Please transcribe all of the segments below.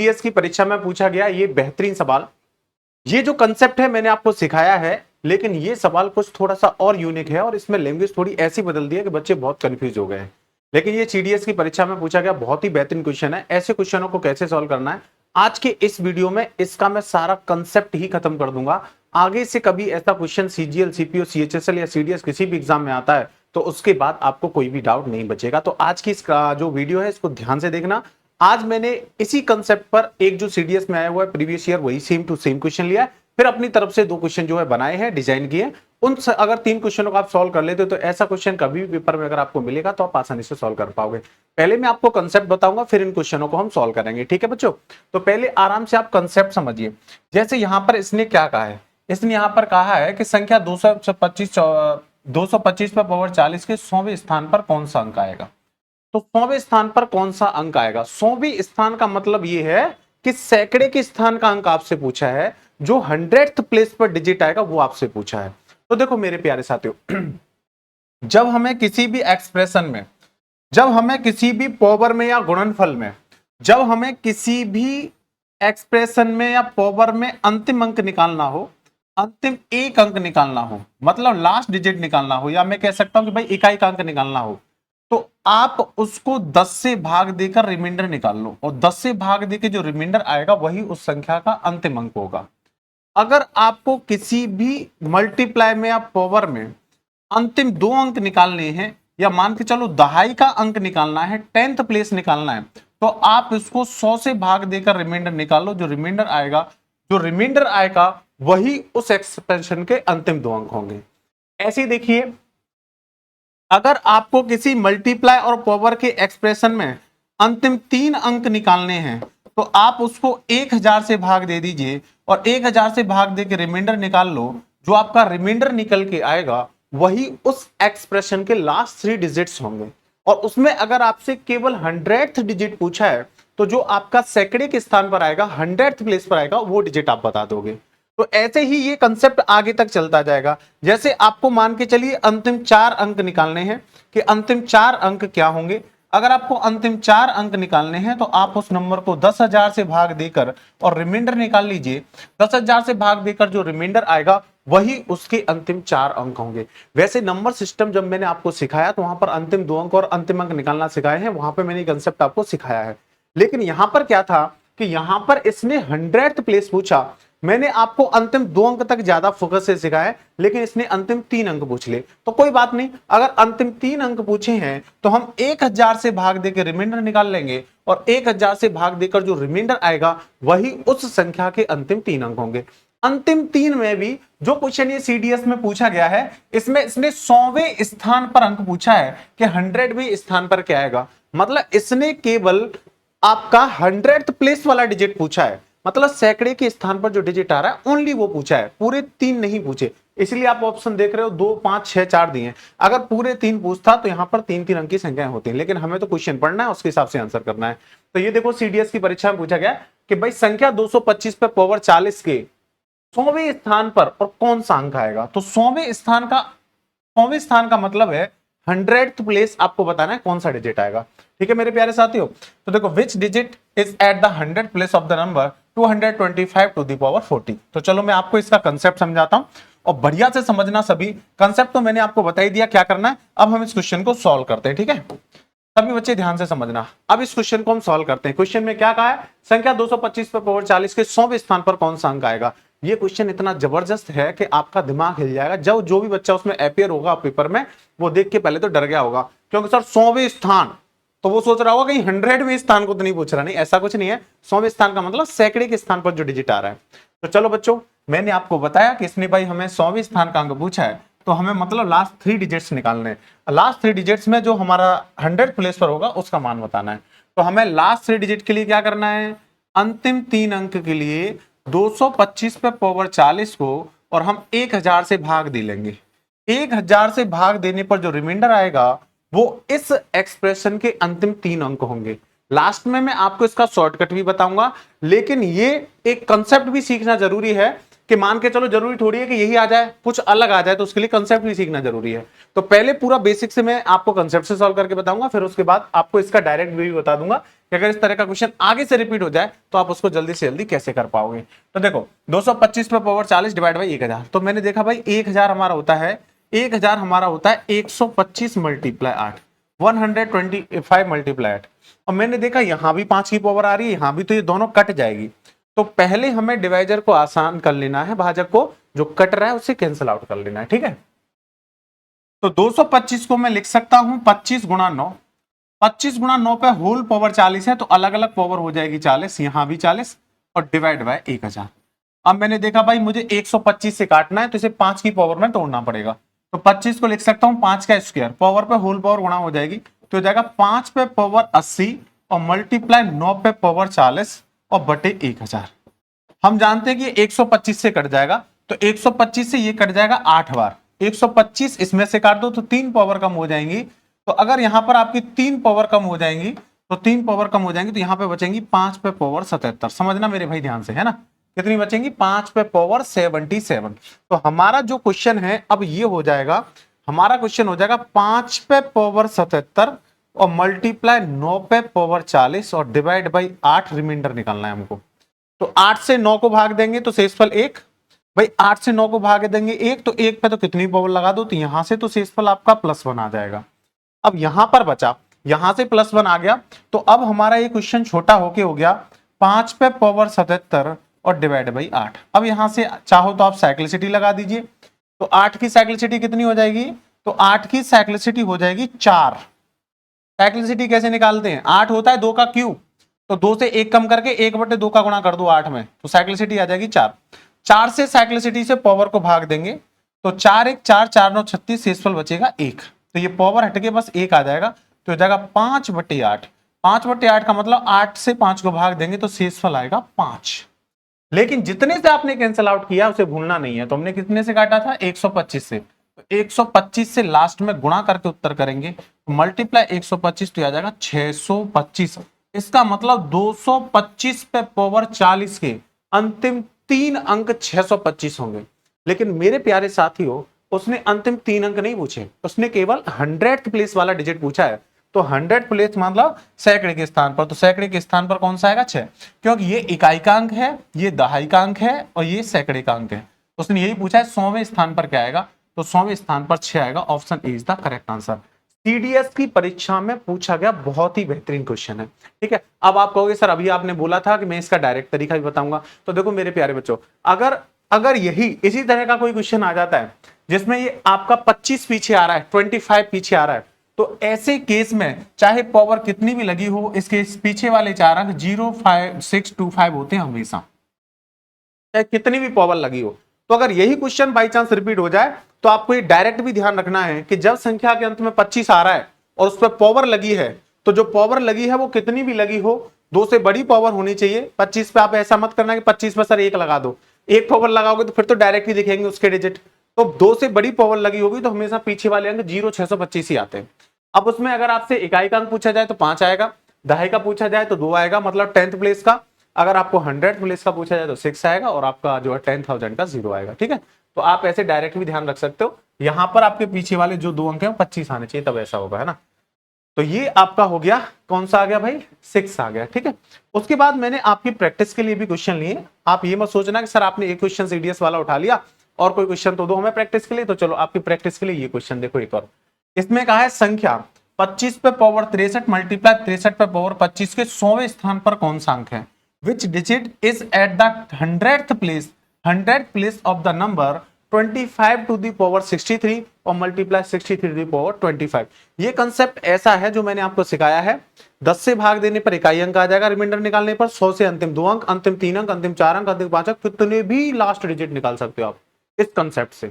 TS की परीक्षा में पूछा गया ये बेहतरीन सवाल। ये जो कंसेप्ट है मैंने आपको सिखाया है, लेकिन ये सवाल कुछ थोड़ा सा और यूनिक है और इसमें लैंग्वेज थोड़ी ऐसी बदल दी है कि बच्चे बहुत कंफ्यूज हो गए हैं। लेकिन ये सीडीएस की परीक्षा में पूछा गया बहुत ही बेहतरीन क्वेश्चन है। ऐसे क्वेश्चनों को कैसे सॉल्व करना है आज के इस वीडियो में इसका मैं सारा कंसेप्ट ही खत्म कर दूंगा। आगे से कभी ऐसा क्वेश्चन सीजीएल, सीपीओ, सीएचएसएल या सीडीएस किसी भी एग्जाम में आता है तो उसके बाद आपको कोई भी डाउट नहीं बचेगा। तो आज की इसका जो वीडियो है इसको ध्यान से देखना। आज मैंने इसी कंसेप्ट पर एक जो सीडीएस में आया हुआ है प्रीवियस ईयर वही सेम टू सेम क्वेश्चन लिया है, फिर अपनी तरफ से 2 क्वेश्चन जो है बनाए हैं, डिजाइन किए। उन अगर 3 क्वेश्चनों को आप सॉल्व कर लेते हो तो ऐसा क्वेश्चन कभी भी पेपर में अगर आपको मिलेगा तो आप आसानी से सॉल्व कर पाओगे। पहले मैं आपको कंसेप्ट बताऊंगा, फिर इन क्वेश्चनों को हम सॉल्व करेंगे। ठीक है बच्चों, तो पहले आराम से आप कंसेप्ट समझिए। जैसे यहां पर इसने क्या कहा है, इसने यहां पर कहा है कि संख्या 225 पर पावर 40 के 100वें स्थान पर कौन सा अंक आएगा। तो 100वें स्थान पर कौन सा अंक आएगा। 100वें स्थान का मतलब यह है कि सैकड़े के स्थान का अंक आपसे पूछा है, जो 100th प्लेस पर डिजिट आएगा वो आपसे पूछा है। तो देखो मेरे प्यारे साथियों, जब हमें किसी भी एक्सप्रेशन में, जब हमें किसी भी पावर में या गुणनफल में, जब हमें किसी भी एक्सप्रेशन में या पावर में अंतिम अंक निकालना हो, अंतिम एक अंक निकालना हो, मतलब लास्ट डिजिट निकालना हो, या मैं कह सकता हूं कि भाई इकाई का अंक निकालना हो, तो आप उसको 10 से भाग देकर रिमाइंडर निकाल लो और 10 से भाग देकर जो रिमाइंडर आएगा वही उस संख्या का अंतिम अंक होगा। अगर आपको किसी भी मल्टीप्लाई में या पावर में अंतिम 2 अंक निकालने हैं, या मान के चलो दहाई का अंक निकालना है, 10th प्लेस निकालना है, तो आप इसको 100 से भाग देकर रिमाइंडर निकालो। जो रिमाइंडर आएगा वही उस एक्सप्रेशन के अंतिम 2 अंक होंगे। ऐसे देखिए, अगर आपको किसी मल्टीप्लाई और पावर के एक्सप्रेशन में अंतिम 3 अंक निकालने हैं तो आप उसको 1000 से भाग दे दीजिए और 1000 से भाग दे के रिमाइंडर निकाल लो। जो आपका रिमाइंडर निकल के आएगा वही उस एक्सप्रेशन के लास्ट 3 डिजिट्स होंगे। और उसमें अगर आपसे केवल 100th डिजिट पूछा है तो जो आपका सैकड़े के स्थान पर आएगा, 100th प्लेस पर आएगा, वो डिजिट आप बता दोगे। तो ऐसे ही ये कंसेप्ट आगे तक चलता जाएगा। जैसे आपको मान के चलिए अंतिम 4 अंक निकालने हैं कि अंतिम 4 अंक क्या होंगे। अगर आपको अंतिम 4 अंक निकालने हैं तो आप उस नंबर को 10,000 से भाग देकर और रिमाइंडर निकाल लीजिए। 10,000 से भाग देकर जो रिमाइंडर आएगा वही उसके अंतिम 4 अंक होंगे। वैसे नंबर सिस्टम जब मैंने आपको सिखाया तो वहां पर अंतिम 2 अंक और अंतिम अंक निकालना सिखाए हैं, वहां पर मैंने कंसेप्ट आपको सिखाया है। लेकिन यहां पर क्या था कि यहां पर इसने 100th प्लेस पूछा। मैंने आपको अंतिम 2 अंक तक ज्यादा फोकस से सिखाया, लेकिन इसने अंतिम 3 अंक पूछ ले। तो कोई बात नहीं, अगर अंतिम 3 अंक पूछे हैं तो हम 1000 से भाग देकर रिमाइंडर निकाल लेंगे और 1000 से भाग देकर जो रिमाइंडर आएगा वही उस संख्या के अंतिम 3 अंक होंगे। अंतिम 3 में भी जो क्वेश्चन ये सीडीएस में पूछा गया है, इसमें इसने 100वें स्थान पर अंक पूछा है कि 100वें स्थान पर क्या आएगा। मतलब इसने केवल आपका 100th प्लेस वाला डिजिट पूछा है, मतलब सैकड़े के स्थान पर जो डिजिट आ रहा है ओनली वो पूछा है, पूरे 3 नहीं पूछे। इसलिए आप ऑप्शन देख रहे हो 2, 5, 6, 4 दिए। अगर पूरे 3 पूछता तो यहां पर 3-3 अंक की संख्याएं होती हैं, लेकिन हमें तो क्वेश्चन पढ़ना है, उसके हिसाब से आंसर करना है। तो ये देखो सीडीएस की परीक्षा में पूछा गया कि भाई संख्या 225 पे पावर 40 के 100वें स्थान पर और कौन सा अंक आएगा। तो 100वें स्थान का मतलब है 100th प्लेस आपको बताना है कौन सा डिजिट आएगा। ठीक है मेरे प्यारे साथियों, तो देखो which digit is at the 100th place of the number 225 to the power 40। तो चलो मैं आपको इसका कंसेप्ट समझाता हूं और बढ़िया से समझना। सभी कंसेप्ट तो मैंने आपको बता ही दिया क्या करना है। अब हम इस क्वेश्चन को सॉल्व करते हैं। ठीक है, सभी बच्चे ध्यान से समझना। अब इस क्वेश्चन को हम सॉल्व करते हैं। क्वेश्चन में क्या कहा है, संख्या 225 पर पावर 40 के 100वें स्थान पर कौन सा अंक आएगा। ये क्वेश्चन इतना जबरदस्त है कि आपका दिमाग हिल जाएगा। जब जो भी बच्चा उसमें अपियर होगा पेपर में वो देख के पहले तो डर गया होगा, क्योंकि सर 100वें स्थान, तो वो सोच रहा होगा कहीं 100वें स्थान को तो नहीं पूछ रहा। नहीं, ऐसा कुछ नहीं है। 100वें स्थान का मतलब सैकड़े के स्थान पर जो डिजिट आ रहा है। तो चलो बच्चों, मैंने आपको बताया कि इसने भाई हमें 100वें स्थान का अंक पूछा है, तो हमें मतलब लास्ट 3 डिजिट्स निकालने हैं। लास्ट 3 डिजिट्स में जो हमारा 100th प्लेस पर होगा उसका मान बताना है। तो हमें लास्ट 3 डिजिट के लिए क्या करना है, अंतिम 3 अंक के लिए 225 पे पावर 40 को और हम 1000 से भाग दे लेंगे। 1000 से भाग देने पर जो रिमाइंडर आएगा वो इस एक्सप्रेशन के अंतिम 3 अंक होंगे। लास्ट में मैं आपको इसका शॉर्टकट भी बताऊंगा, लेकिन ये एक कंसेप्ट भी सीखना जरूरी है कि मान के चलो जरूरी थोड़ी है कि यही आ जाए, कुछ अलग आ जाए, तो उसके लिए कंसेप्ट भी सीखना जरूरी है। तो पहले पूरा बेसिक से मैं आपको कंसेप्ट से सॉल्व करके बताऊंगा, फिर उसके बाद आपको इसका डायरेक्ट भी बता दूंगा कि अगर इस तरह का क्वेश्चन आगे से रिपीट हो जाए तो आप उसको जल्दी से जल्दी कैसे कर पाओगे। तो देखो 225 पे पावर 40 डिवाइड बाई 1000, तो मैंने देखा भाई 1000 हमारा होता है 1000 हमारा होता है 125 मल्टीप्लाई 8, 125 मल्टीप्लाई 8। और मैंने देखा यहां भी 5 की पावर आ रही है, यहां भी, तो ये दोनों कट जाएगी। तो पहले हमें डिवाइजर को आसान कर लेना है, भाजक को जो कट रहा है उसे कैंसिल आउट कर लेना है, ठीक है। तो 225 को मैं लिख सकता हूं 25 गुणा 9, 25 गुणा 9 पे होल पावर 40 है, तो अलग अलग पावर हो जाएगी 40, यहां भी 40 और डिवाइड बाय 1000। अब मैंने देखा भाई मुझे 125 से काटना है तो इसे 5 की पावर में तोड़ना पड़ेगा, तो 25 को लिख सकता हूं 5 का स्क्वायर, पावर पे होल पावर गुणा हो जाएगी, तो हो जाएगा 5 पे पावर 80 और मल्टीप्लाई 9 पे पावर 40 और बटे 1000। हम जानते हैं कि 125 से कट जाएगा, तो 125 से ये कट जाएगा 8 बार, 125 इसमें से काट दो तो 3 पावर कम हो जाएंगी। तो अगर यहां पर आपकी 3 पावर कम हो जाएंगी, तो 3 पावर कम हो जाएंगी, तो यहां पे बचेंगी 5 पे पावर 77। समझना मेरे भाई ध्यान से, है ना, कितनी बचेंगी 5 पे पावर 77। तो हमारा जो क्वेश्चन है अब ये हो जाएगा, हमारा क्वेश्चन हो जाएगा 5 पे पावर 77 और मल्टीप्लाई 9 पे पावर 40 और डिवाइड बाई 8, रिमाइंडर निकालना है हमको। तो 8 से 9 को भाग देंगे तो शेषफल 1, भाई 8 से 9 को भाग देंगे 1, तो 1 पे तो कितनी पावर लगा दो, तो यहां से तो शेषफल आपका +1 आ जाएगा। अब यहां पर बचा, यहां से +1 आ गया, तो अब हमारा ये क्वेश्चन छोटा होके हो गया 5 पे पावर 77 और डिवाइड बाई 8। अब यहां से चाहो तो आप साइक्लिसिटी लगा दीजिए, तो 8 की साइक्लिसिटी कितनी हो जाएगी, तो 8 की साइक्लिसिटी हो जाएगी 4। साइक्लिसिटी कैसे निकालते हैं, 8 होता है 2 का क्यूब, तो 2 से 1 कम करके 1/2 का गुणा कर दो 8 में, तो साइक्लिसिटी आ जाएगी 4। 4 से साइक्लिसिटी से पावर को भाग देंगे, तो 4 1 4 4 9 36, शेषफल बचेगा 1, तो ये पावर हटके बस 1 आ जाएगा, तो हो जाएगा 5/8। 5/8 का मतलब 8 से 5 को भाग देंगे तो शेषफल आएगा 5। लेकिन जितने से आपने कैंसिल आउट किया उसे भूलना नहीं है, तो हमने कितने से काटा था 125 से, तो 125 से लास्ट में गुणा करके उत्तर करेंगे, तो मल्टीप्लाई 125 तो आ जाएगा 625। इसका मतलब 225 पे पावर 40 के अंतिम 3 अंक 625 होंगे। लेकिन मेरे प्यारे साथियों उसने अंतिम 3 अंक नहीं पूछे, उसने केवल 100th प्लेस वाला डिजिट पूछा है। तो 100th प्लेस मतलब सैकड़े के स्थान पर, तो सैकड़े के स्थान पर कौन सा आएगा 6, क्योंकि ये इकाई का अंक है, ये दहाई का अंक है और ये सैकड़े का अंक है। तो उसने यही पूछा है 100वें स्थान पर क्या आएगा, तो 100वें स्थान पर 6 आएगा, option A is the correct answer. CDS की परीक्षा में पूछा गया बहुत ही बेहतरीन क्वेश्चन है, ठीक है। अब आप कहोगे सर अभी आपने बोला था कि मैं इसका डायरेक्ट तरीका भी बताऊंगा, तो देखो मेरे प्यारे बच्चों, अगर यही इसी तरह का कोई क्वेश्चन आ जाता है जिसमें ये आपका 25 पीछे आ रहा है, 25 पीछे आ रहा है, तो ऐसे केस में चाहे पावर कितनी भी लगी हो, इसके पीछे वाले 4 अंक 0 5 6 2 5 होते हैं हमेशा, चाहे कितनी भी पावर लगी हो। तो अगर यही क्वेश्चन बाई चांस रिपीट हो जाए तो आपको ये डायरेक्ट भी ध्यान रखना है कि जब संख्या के अंत में 25 आ रहा है और उस पर पावर लगी है, तो जो पावर लगी है वो कितनी भी लगी हो, 2 से बड़ी पावर होनी चाहिए। 25 पे आप ऐसा मत करना कि 25 पे सर 1 लगा दो, 1 पावर लगाओगे तो फिर तो डायरेक्ट ही दिखेंगे उसके डिजिट। तो 2 से बड़ी पावर लगी होगी तो हमेशा पीछे वाले अंक 0 625 ही आते हैं। अब उसमें अगर आपसे इकाई का अंक पूछा जाए तो 5 आएगा, दहाई का पूछा जाए तो 2 आएगा, मतलब 10th प्लेस का। अगर आपको 100th प्लेस का पूछा जाए तो 6 आएगा और आपका जो है 10,000 का 0 आएगा, ठीक है। तो आप ऐसे डायरेक्ट भी ध्यान रख सकते हो, यहां पर आपके पीछे वाले जो 2 अंक है 25 आने चाहिए, तब ऐसा होगा, है ना। तो ये आपका हो गया, कौन सा आ गया भाई 6 आ गया, ठीक है। उसके बाद मैंने आपकी प्रैक्टिस के लिए भी क्वेश्चन लिए। आप ये मत सोचना कि सर आपने एक क्वेश्चन सीडीएस वाला उठा लिया और कोई क्वेश्चन तो दो हमें प्रैक्टिस के लिए। तो चलो आपकी प्रैक्टिस के लिए ये क्वेश्चन देखो एक और। इसमें कहा है संख्या 25 पे पावर 63 मल्टीप्लाई 63 पे पावर 25 के 100वें स्थान पर कौन सा अंक है, which digit is at the 100th place of the number 25 to the power 63 और मल्टीप्लाई 63 टू दी पावर 25। ये कंसेप्ट ऐसा है जो मैंने आपको सिखाया है। 10 से भाग देने पर इकाई अंक आ जाएगा, रिमाइंडर निकालने पर 100 से अंतिम 2 अंक, अंतिम 3 अंक, अंतिम 4 अंक, अंतिम 5 अंक, कितने भी लास्ट डिजिट निकाल सकते हो आप इस कंसेप्ट से।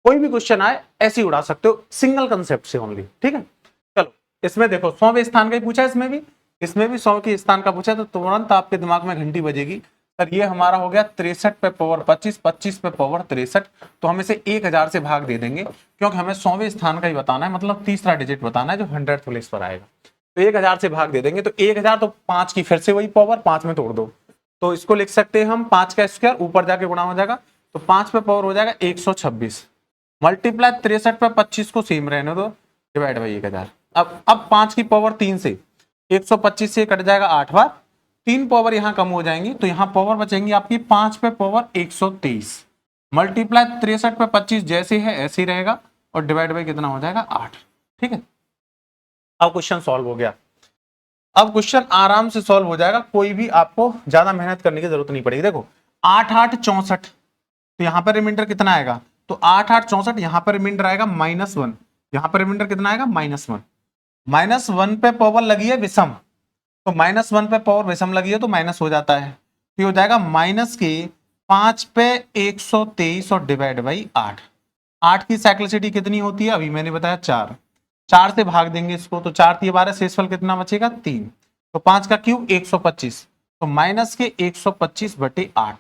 कोई भी क्वेश्चन आए ऐसे ही उड़ा सकते हो, सिंगल कंसेप्ट से ओनली, ठीक है। चलो इसमें देखो 100वें स्थान का ही पूछा है, इसमें भी 100 के स्थान का पूछा है, तो तुरंत आपके दिमाग में घंटी बजेगी। सर ये हमारा हो गया 63 पे पावर 25, 25 पे पावर 63, तो हम इसे 1000 से भाग दे देंगे क्योंकि हमें 100वें स्थान का ही बताना है, मतलब तीसरा डिजिट बताना है जो 100th प्लेस पर आएगा। तो 1000 से भाग दे देंगे, तो 1000 तो 5 की फिर से वही पावर 5 में तोड़ दो, तो इसको लिख सकते हैं हम 5 का स्क्वायर, ऊपर जाके गुणा हो जाएगा, तो 5 पे पावर हो जाएगा 126 मल्टीप्लाई 63 पे 25 को सेम रहने दो डिवाइड बाई 1000। अब 5 की पावर 3 से, 125 से कट जाएगा 8 बार, 3 पावर यहां कम हो जाएंगी, तो यहां पावर बचेंगी आपकी 5 पे पावर 123 मल्टीप्लाई 63 पे 25 जैसे है ऐसे ही रहेगा, और डिवाइड बाई कितना हो जाएगा 8। ठीक है, अब क्वेश्चन सॉल्व हो गया। अब क्वेश्चन आराम से सॉल्व हो जाएगा, कोई भी आपको ज्यादा मेहनत करने की जरूरत नहीं पड़ेगी। देखो 8 8 64, तो यहां पर रिमाइंडर कितना आएगा, तो 8 8 64, यहां पर रिमाइंडर आएगा -1, यहां पर रिमाइंडर कितना आएगा -1, -1 पे पावर लगी है विषम, तो -1 पे पावर विषम लगी है तो माइनस हो जाता है, तो हो जाएगा माइनस के 5 पे 123 और डिवाइड बाई 8। 8 की साइक्लिसिटी कितनी होती है, अभी मैंने बताया 4, 4 से भाग देंगे इसको, तो 4 3 12, शेषफल कितना बचेगा 3, तो 5 का क्यूब 125, तो माइनस के 125 बटे 8,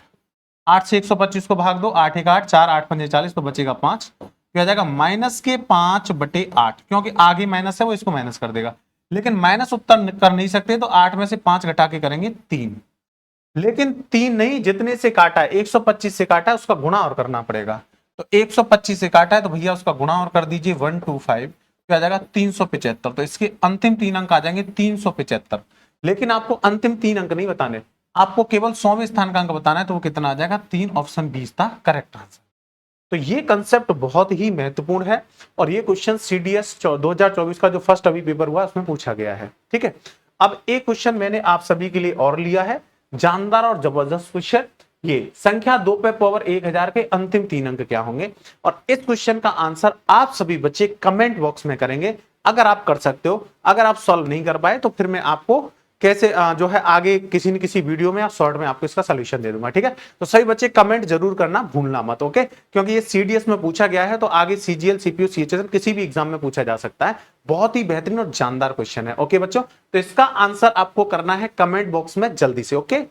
8 से 125 को भाग दो, 8 1 8, 4 8 5 40, तो बचेगा 5, क्या जाएगा माइनस के 5 बटे 8, क्योंकि आगे माइनस है वो इसको माइनस कर देगा, लेकिन माइनस उत्तर कर नहीं सकते, तो 8 में से 5 घटा के करेंगे 3, लेकिन 3 नहीं, जितने से काटा है 125 से काटा है उसका गुणा और करना पड़ेगा, तो 125 से काटा है तो भैया उसका गुणा और कर दीजिए 125, क्या आ जाएगा 375, तो इसके अंतिम 3 अंक आ जाएंगे 375। लेकिन आपको अंतिम 3 अंक नहीं बताने, आपको केवल 100वें स्थान का अंक बताना है, तो वो कितना आ जाएगा 3, ऑप्शन 20 था करेक्ट आंसर। तो ये कंसेप्ट बहुत ही महत्वपूर्ण है, और ये क्वेश्चन सीडीएस 2024 का जो फर्स्ट अभी पेपर हुआ उसमें पूछा गया है। ठीक है, अब एक क्वेश्चन मैंने आप सभी के लिए और लिया है, जानदार और जबरदस्त क्वेश्चन, ये संख्या 2 पे पावर 1000 के अंतिम 3 अंक क्या होंगे, और इस क्वेश्चन का आंसर आप सभी बच्चे कमेंट बॉक्स में करेंगे। अगर आप कर सकते हो, अगर आप सॉल्व नहीं कर पाए तो फिर मैं आपको कैसे जो है आगे किसी न किसी वीडियो में या शॉर्ट में आपको इसका सॉल्यूशन दे दूंगा। ठीक है, तो सभी बच्चे कमेंट जरूर करना भूलना मत, ओके, क्योंकि ये सीडीएस में पूछा गया है, तो आगे सीजीएल सीपीयू सीएचएसएल किसी भी एग्जाम में पूछा जा सकता है, बहुत ही बेहतरीन और जानदार क्वेश्चन है। ओके बच्चों, तो इसका आंसर आपको करना है कमेंट बॉक्स में जल्दी से, ओके।